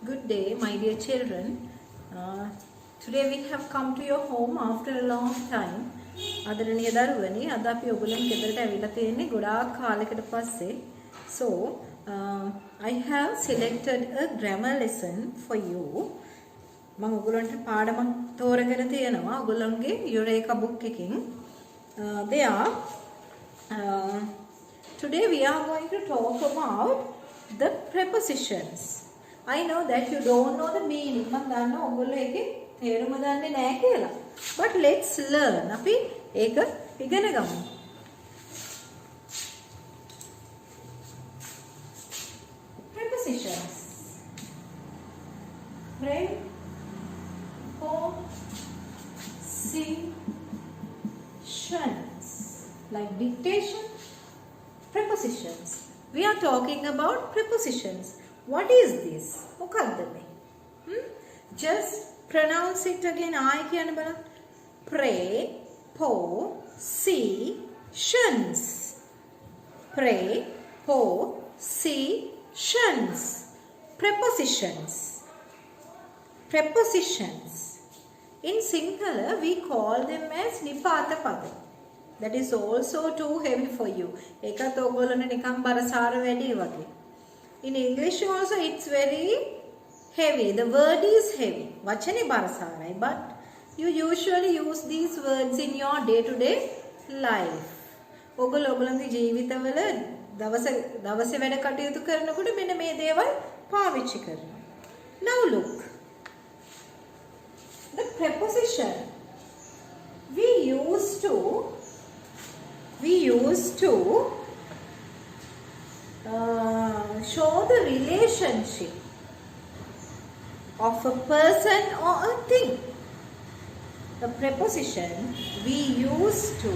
Good day, my dear children. Today we have come to your home after a long time. ආදරණීය දරුවනි, අද අපි ඔයගොල්ලන් ගෙදරට ඇවිල්ලා තියෙන්නේ ගොඩාක් කාලයකට පස්සේ. So, I have selected a grammar lesson for you. මම ඔයගොල්ලන්ට පාඩමක් තෝරගෙන තියෙනවා ඔයගොල්ලන්ගේ Eureka book එකකින්. Today we are going to talk about the prepositions. I know that you don't know the meaning. මම දන්නවා ඔයගොල්ලෝ ඒකේ තේරුම දන්නේ නැහැ කියලා. But let's learn. අපි ඒක ඉගෙන ගමු. Prepositions. Prepositions. Like dictation. Prepositions. We are talking about prepositions. What is this? මොකක්ද මේ? Just pronounce it again. I කියන බලන්න. Prepositions. Prepositions. Prepositions. Prepositions. In Sinhala, we call them as nipata pada. That is also too heavy for you. ඒකත් ඔයගොල්ලන්ට නිකන් බරසාර වැඩි වගේ. In English also it's very heavy. The word is heavy. වචනේ බරසාරයි. But you usually use these words in your day-to-day life. ඔයගොල්ලෝ ඔයගොල්ලන්ගේ ජීවිතවල දවසේ වැඩ කටයුතු කරනකොට මෙන්න මේ දේවල් පාවිච්චි කරනවා. Now look. The preposition we used to show the relationship of a person or a thing. The preposition we used to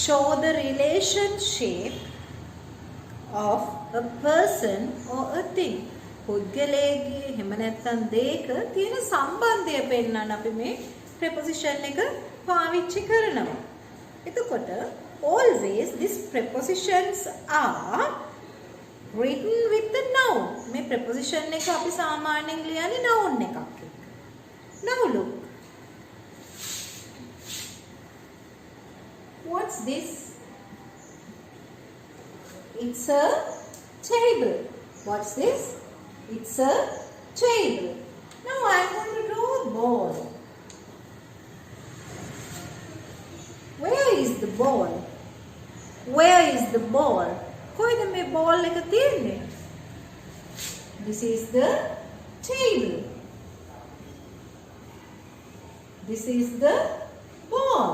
show the relationship of a person or a thing. පුද්ගලයෙක්ගේ එහෙම නැත්නම් දෙයක තියෙන සම්බන්ධය පෙන්වන්න අපි මේ preposition එක පාවිච්චි කරනවා. එතකොට always these prepositions are written with the noun. මේ preposition එක අපි සාමාන්‍යයෙන් ලියන්නේ noun එකක් එක්ක. Now look. What's this? It's a table. What's this? It's a table. Now I'm going to draw a ball. Where is the ball? Where is the ball? කොයිද මේ ball එක තියෙන්නේ? This is the table. This is the ball.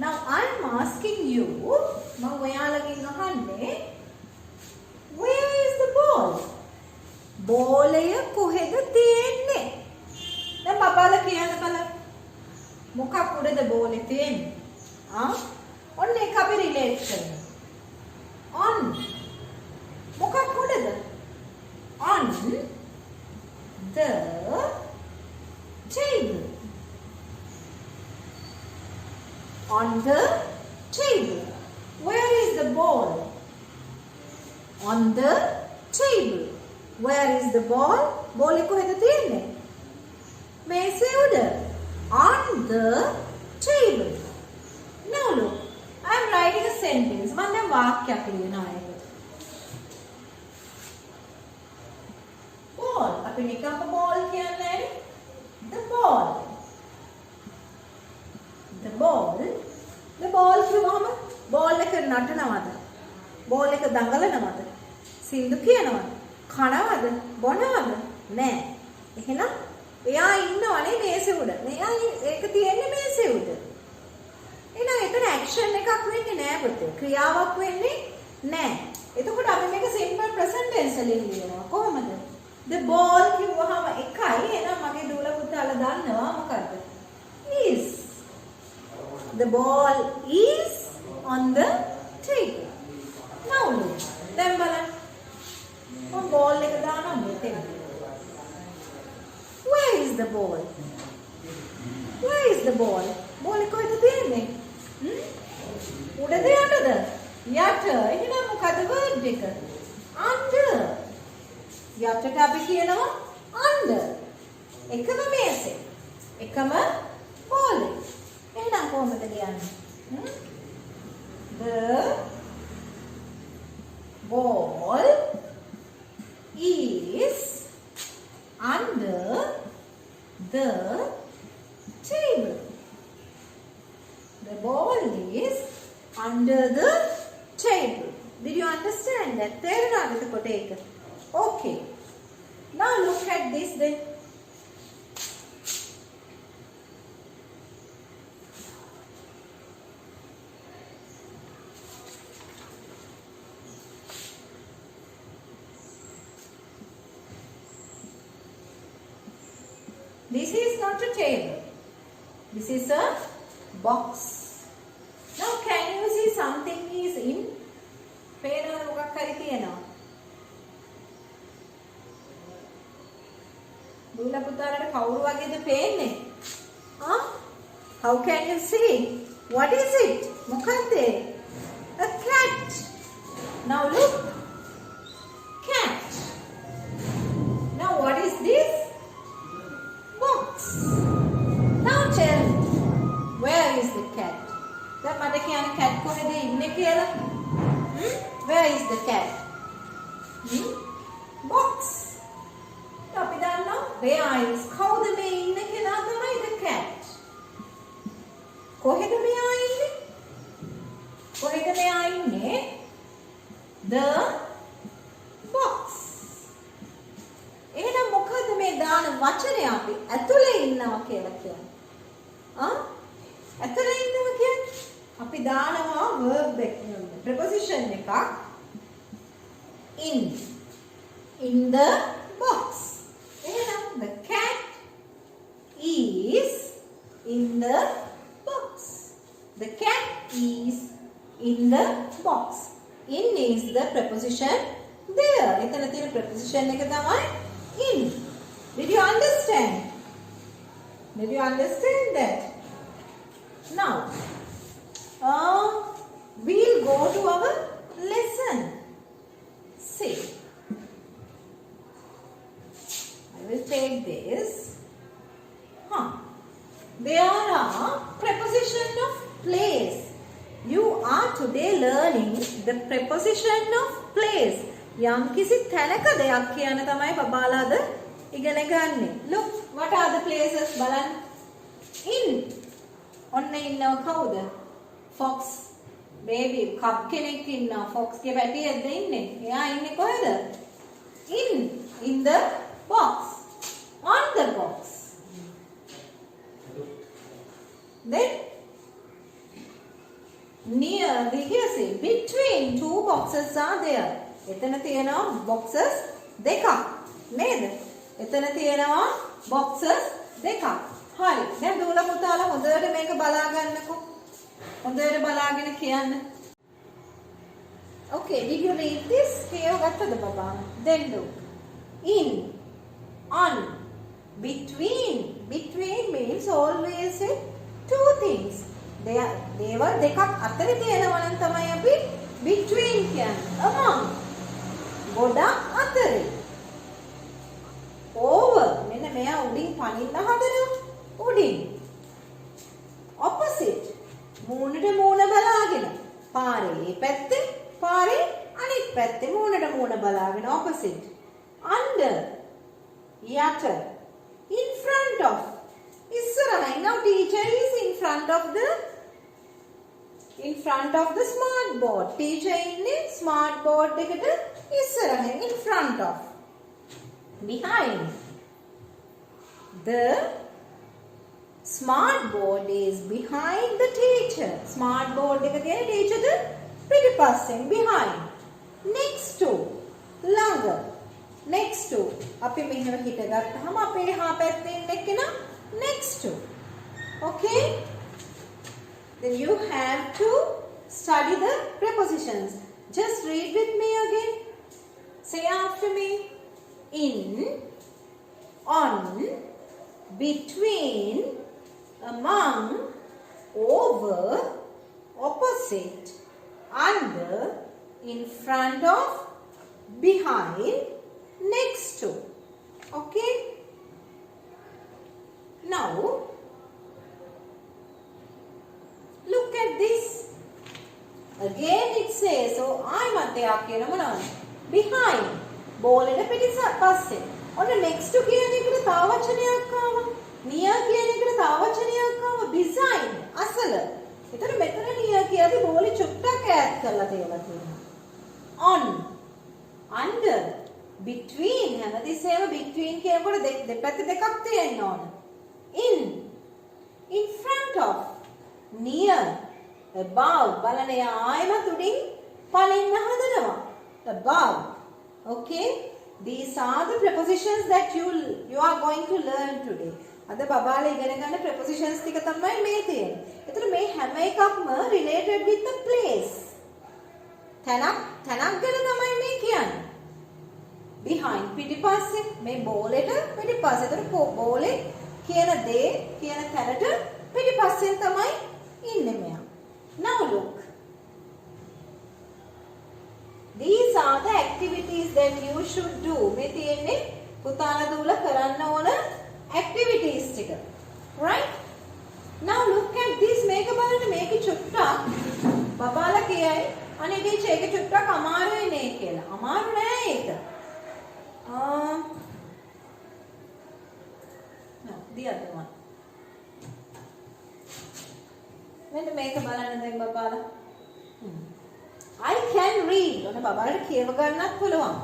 Now I'm asking you, මම ඔයාලගෙන් අහන්නේ, where is the ball? බෝලය කොහෙද තියෙන්නේ? දැන් බබාලා කියන්න බලන්න. මොකක් උඩද බෝලේ තියෙන්නේ? ඔන්න ඒක අපි රිලේට් කරනවා. On. මොකක් උඩද? On the table. On the table. Where is the ball? On the table. Where is the ball? බෝලේ කොහෙද තියෙන්නේ? මේසේ උඩ. On the table. Now look. I am writing a sentence. මම දැන් වාක්‍යයක් ලියනවා ඒක. Ball. අපි නිකම්ම ball කියන්නේ the ball. The ball. The ball කියවම ball එක නටනවද? ball එක දඟලනවද? සින්දු කියනවද? කනවද? බොනවද? නෑ. එහෙනම් එයා ඉන්නවනේ මේසෙ උඩ. මෙයා ඒක තියෙන්නේ මේසෙ උඩ. එහෙනම් එතන ඇක්ෂන් එකක් වෙන්නේ නෑ පුතේ. ක්‍රියාවක් වෙන්නේ නෑ. එතකොට අපි මේක සිම්පල් ප්‍රසන්ට් ටෙන්ස් වලින් ලියනවා. කොහොමද? The ball කිව්වහම එකයි. එහෙනම් මගේ දූල පුතාලා දන්නවා මොකද්ද? Is. The ball is on the table. Now look. දැන් බලන්න. මම ball එක දානවා මෙතන. Where is the ball? Where is the ball? Ball එක කොහෙද තියෙන්නේ? උඩද යටද? යට. එහෙනම් මොකද word එක? On යටට අපි කියනවා under. එකම මේසේ. එකම පොලේ. එහෙනම් කොහොමද කියන්නේ? The ball is under the table. The ball is under the table. Did you understand that? තේරුණාද එතකොට ඒක? Okay. Now look at this then. This is not a table. This is a box. Now can you see something is in? පේනවද මොකක් හරි තියෙනවා? දුවලා පුතාලට කවුරු වගේද පේන්නේ? How can you see? What is it? මොකක්ද? A cat. Now look. Cat. Now what is this? Box. Now tell me, where is the cat? දැන් මට කියන cat කොහෙද ඉන්නේ කියලා? Where is the cat? Box. අපි දන්නවා where is කවුද මේ ඉන්නේ කියලා තමයි the cat. කොහෙද මෙයා ඉන්නේ? කොහෙද මෙයා ඉන්නේ? The box. එහෙනම් මොකද මේ දාන වචනේ අපි ඇතුලේ ඉන්නවා කියලා කියන්නේ? ඇතුලේ ඉන්නවා කියන්නේ අපි දානවා verb එක preposition එකක් in the box. එහෙනම් the cat is in the box. The cat is in the box. In is the preposition there. එතන තියෙන preposition එක තමයි in. Did you understand? Did you understand that? Now, we'll go to our lesson. See, I will take this. There are preposition of place. You are today learning the preposition of place. යම් කිසි තැනක දෙයක් කියන තමයි බබාලාද ඉගෙන ගන්නෙ. Look, what are the places? බලන්න. In. ඔන්න ඉන්නව කවුද? Fox. Baby, කප් කෙනෙක් ඉන්නවා. Fox ගේ පැටියෙක්ද ඉන්නේ? එයා ඉන්නේ කොහෙද? In the box. On the box. Then near the here say between two boxes are there. එතන තියෙනවා boxes දෙකක් නේද? එතන තියෙනවා boxes දෙකක්. හරි. දැන් දුවලා පුතාලා හොඳට මේක බලා ගන්නකෝ. හොඳට බලාගෙන කියන්න. Okay, did you read this? කියවගත්තද බබා? Then look. In, on, between. Between means always two things. දේවල් දෙකක් අතරේ තියෙනවා නම් තමයි අපි between කියන්නේ. Among. ගොඩක් අතරේ. Over. මෙන්න මෙයා උඩින් පනින්න හදනවා. උඩින්. Opposite. මූණට මූණ බලාගෙන. පාරේ මේ පැත්තේ, පාරේ අනිත් පැත්තේ මූණට මූණ බලාගෙන opposite. Under. යට. In front of. ඉස්සරහින්. Now teacher is in front of the smart board. Teacher ඉන්නේ smart board එකට ඉස්සරහින් in front of. Behind. The smart board is behind the teacher. Smart board එක තියෙන teacher ද පිටිපස්සෙන් behind. Next to. ළඟ. Next to. අපි මෙහෙම හිටගත්තාම අපේ එහා පැත්තේ ඉන්න කෙනා next to. Okay? Then you have to study the prepositions. Just read with me again. Say after me. In, on, between, among, over, opposite, under, in front of, behind, next to. Okay. Now look at this. Again it says, so ආයමතයා කියන මොනවද? Behind. ball එක පිටිපස්සේ. ඔන්න next to කියන එකට තව වචනයක් ආවා. near කියන එකට තව වචනයක් ආවා. behind. අසල. එතන මෙතන near කියද්දි ball චුට්ටක් ඈත් කරලා තියලා තියෙනවා. on. under. between. හැමතිස්සෙම between කියනකොට දෙපැත්ත දෙකක් තියෙන්න ඕන. in front of. near. above. බලන්න එයා ආයෙමත් උඩින් පනින්න හදනවා. above. Okay, these are the prepositions that you are going to learn today. අද බබාලා ඉගෙන ගන්න prepositions ටික තමයි මේ තියෙන්නේ. ඒතර මේ හැම එකක්ම related with the place. තැනක් ගැන තමයි මේ කියන්නේ. behind පිටිපස්සේ මේ ball එක පිටිපස්සේ. ඒතර ball එක කියන දේ කියන තැනට පිටිපස්සෙන් තමයි ඉන්නේ මෙයා. Now look. These are the activities that you should do. මේ තියෙන්නේ පුතාලා දූලා කරන්න ඕන activities ටික. Right? Now look at this. මේක බලන්න මේක චුට්ටක් බබාලා කියයි අනේ ටීචර් ඒක චුට්ටක් අමාරුයි නේ කියලා. අමාරු නෑ ඒක. No, the other one. මෙන්න මේක බලන්න දැන් බබාලා. I can read. ඔන්න බබාලට කියව ගන්නත් පුළුවන්.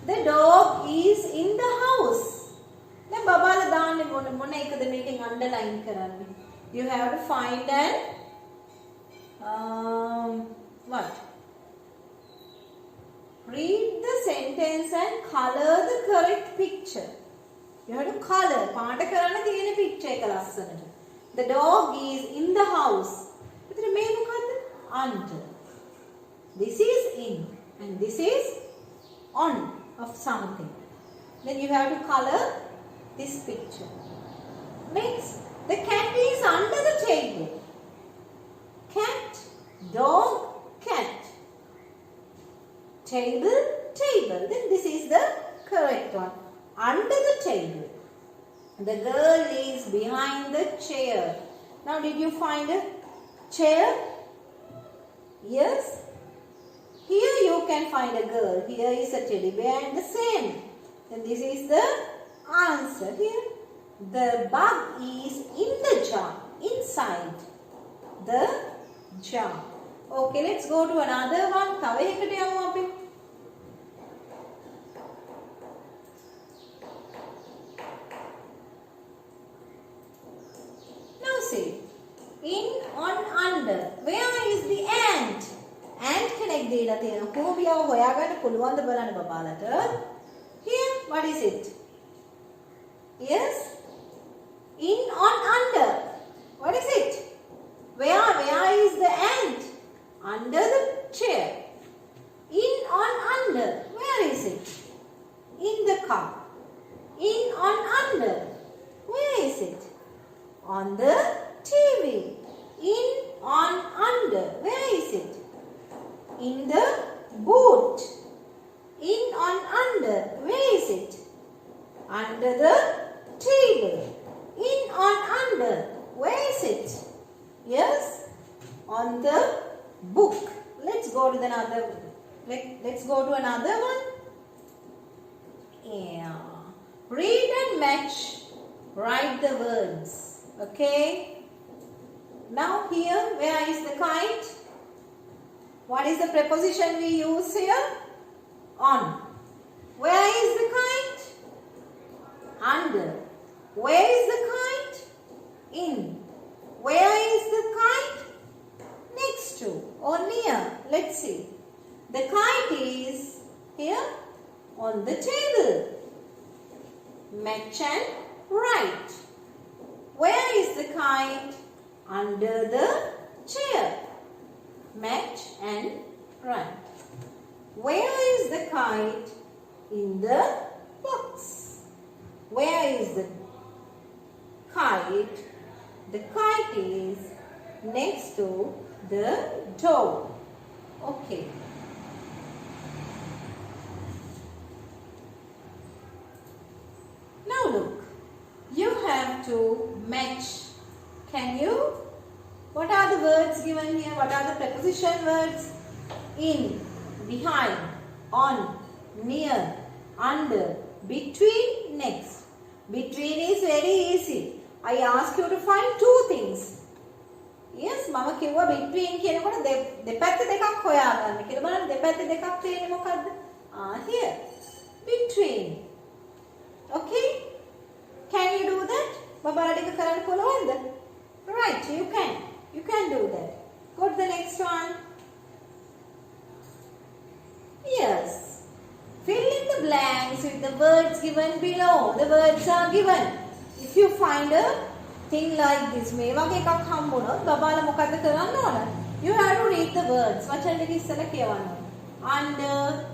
The dog is in the house. දැන් බබාලා දාන්නේ මොන එකද මේකෙන් අන්ඩර්ලයින් කරන්නේ? You have to find and what? Read the sentence and color the correct picture. You have to color. පාට කරන්න තියෙන picture එක ලස්සනට. The dog is in the house. එතන මේ මොකද්ද? Under. This is in and this is on of something. Then you have to color this picture. Next, the cat is under the table. Cat, dog, cat. Table, table. Then this is the correct one. Under the table. The girl is behind the chair. Now did you find a chair? Yes. Here you can find a girl. Here is a teddy bear and the same. Then this is the answer here. The bug is in the jar. Inside the jar. Okay, let's go to another one. තව එකකට යමු අපි. Now see. In, on, under. Where is the ant? Ant කෙනෙක් දීලා තියෙනවා. කෝබියාව හොයාගන්න පුළුවන්ද බලන්න බබාලට. Here, what is it? Yes? In, on, under. What is it? Where is the ant? Under the chair. In, on, under. Where is it? In the car. In, on, under. Where is it? On the TV. In, on, under. Where is it? In the boot. In, on, under. Where is it? Under the table. In, on, under. Where is it? Yes? On the book. Let's go to another. Let's go to another one. Yeah. Read and match. Write the words. Okay? Now here, where is the kite? What is the preposition we use here? On. Where is the kite? Under. Where is the kite? In. Where is the kite? Next to or near. Let's see. The kite is here on the table. Match and write. Where is the kite? Under the chair. Match and write. Where is the kite? In the box. Where is the kite? The kite is next to the door. Okay. to match. Can you? What are the words given here? What are the preposition words? In, behind, on, near, under, between, next. Between is very easy. I ask you to find two things. Yes, මම කිව්වා between කියනකොට දෙපැත්ත දෙකක් හොයාගන්න කියලා. බලන්න දෙපැත්ත දෙකක් තියෙන්නේ මොකද්ද? Here. Between. Okay? Can you do that? බබාලා ටික කරන්න පුළුවන්ද? Right, you can. You can do that. Go to the next one. Yes. Fill in the blanks with the words given below. The words are given. If you find a thing like this, මේ වගේ එකක් හම්බුනොත් බබාලා මොකද කරන්න ඕන? You have to read the words. වචන ටික ඉස්සෙල්ලා කියවන්න ඕන. Under,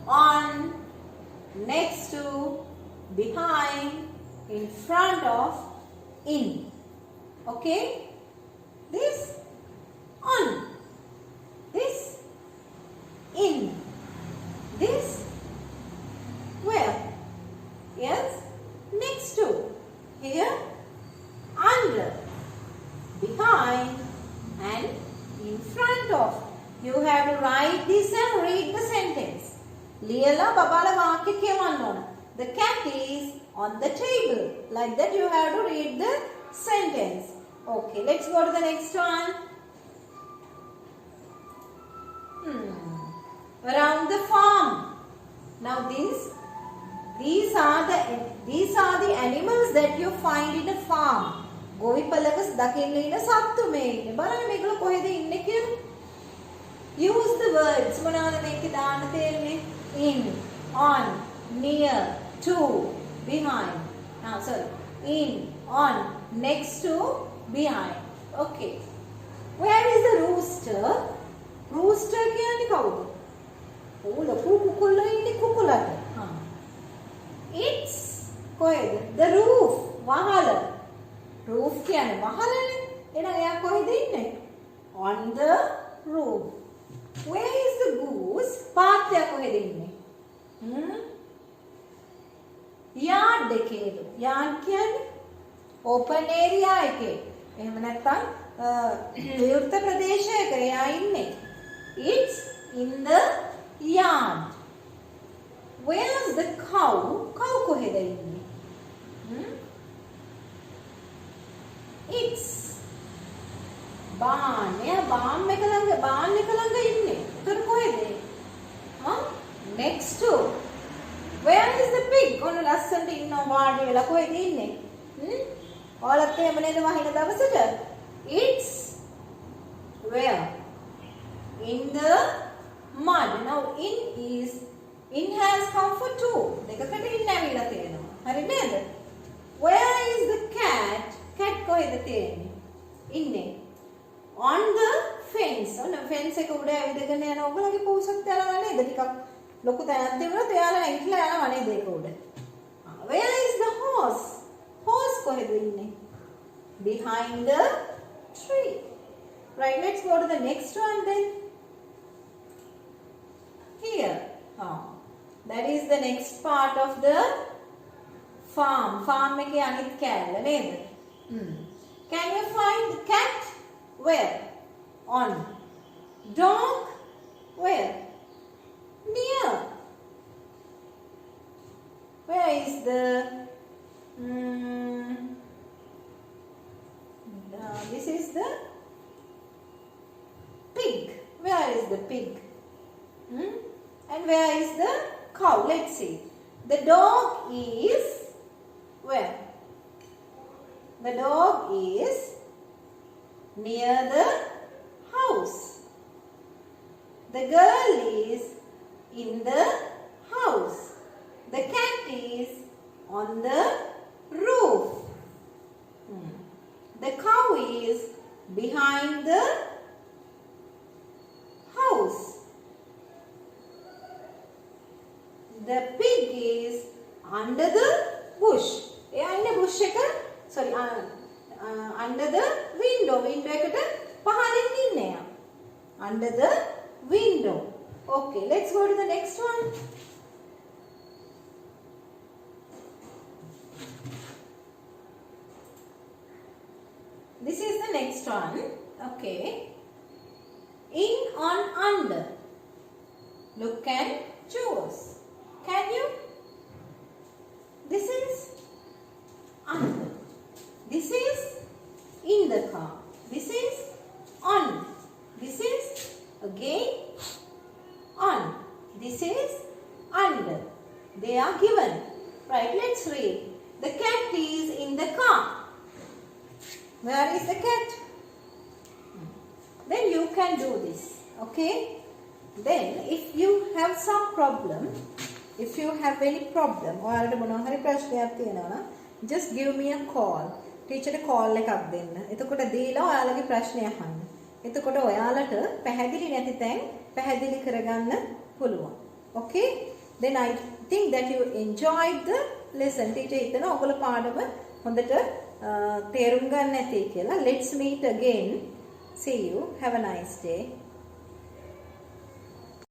on, next to, behind, in front of, in. Okay? This, on. This, in. This, where? Yes? Next to. Here, under, behind, and in front of. You have to write this and read the sentence. ලියලා බබාලා වාක්‍ය කියවන්න ඕන. The cat is on the table. Like that you have to read the sentence. Okay, let's go to the next one. Around the farm. Now these are the animals that you find in a farm. ගොවිපළක දකින්න ඉන්න සත්තු මේ ඉන්නේ. බලන්න මේගොල්ලෝ කොහෙද ඉන්නේ කියලා. Use the words. මොනවාද මේකේ දාන්න තියෙන්නේ? In, on, near, to, behind. Sorry. In, on, next to, behind. Okay. Where is the rooster? Rooster කියන්නේ කවුද? ලොකු කුකුල්ලා ඉන්නේ කුකුලට. It's කොහෙද? The roof. වහල. Roof කියන්නේ වහලනේ. එහෙනම් එයා කොහෙද ඉන්නේ? On the roof. Where is the goose? පාත්‍යා කොහෙද ඉන්නේ? Yard එකේද? Yard කියන්නේ open area එකේ. එහෙම නැත්නම් විවෘත ප්‍රදේශයක එයා ඉන්නේ. It's in the yard. Where is the cow? Cow කොහෙද ඉන්නේ? It's barn. එයා barn එක ළඟ ඉන්නේ. උතර කොහෙද? Next to. Where is the pig? ඔන්න ලස්සනට ඉන්නවා වාඩි වෙලා කොහෙද ඉන්නේ? ඔයාලත් එහෙම නේද වහින දවසට? It's where? In the mud. Now in has come for two. දෙකකට in ඇවිල්ලා තියෙනවා. හරි නේද? Where is the cat? Cat කොහෙද තියෙන්නේ? ඉන්නේ. On the fence. ඔන්න fence එක උඩ ඇවිදගෙන යන ඔයගොල්ලෝගේ පූසත් යනවා නේද? ටිකක් ලොකු තැනක් තිබුණොත් එයාලා ඇවිල්ලා යනවා නේද ඒක උඩ. Where is the horse? Horse කොහෙද ඉන්නේ? Behind the tree. Right, let's go to the next one then. Here. That is the next part of the farm. Farm එකේ අනිත් කෑල්ල නේද? Can you find the cat? Where? On. Dog? Where? Near. Where is the this is the pig. Where is the pig? And where is the cow? Let's see. The dog is where? The dog is near the house. The girl is in the house. The cat is on the roof. The cow is behind the house. The pig is under the bush. Under bush sorry, under the window. Window එකට පහලින් ඉන්නේ. Under the window. Okay, let's go to the next one. next one. Okay. In, on, under. Look and choose. Can you? This is under. This is in the car. This is on. This is again on. This is under. They are given. Right, let's read. The cat is in the car. Where is the cat? Then you can do this. Okay? Then if you have some problem, if you have any problem, just give me a call. Teacher call එකක් දෙන්න. එතකොට දීලා ඔයාලගේ ප්‍රශ්නය අහන්න. එතකොට ඔයාලට පැහැදිලි නැති තැන් පැහැදිලි කරගන්න පුළුවන්. Okay? Then I think that you enjoyed the lesson. Teacher හිතනවා ඔයගොල්ලෝ පාඩම හොඳට තේරුම් ගන්න ඇති කියලා. Let's meet again. See you. Have a nice day.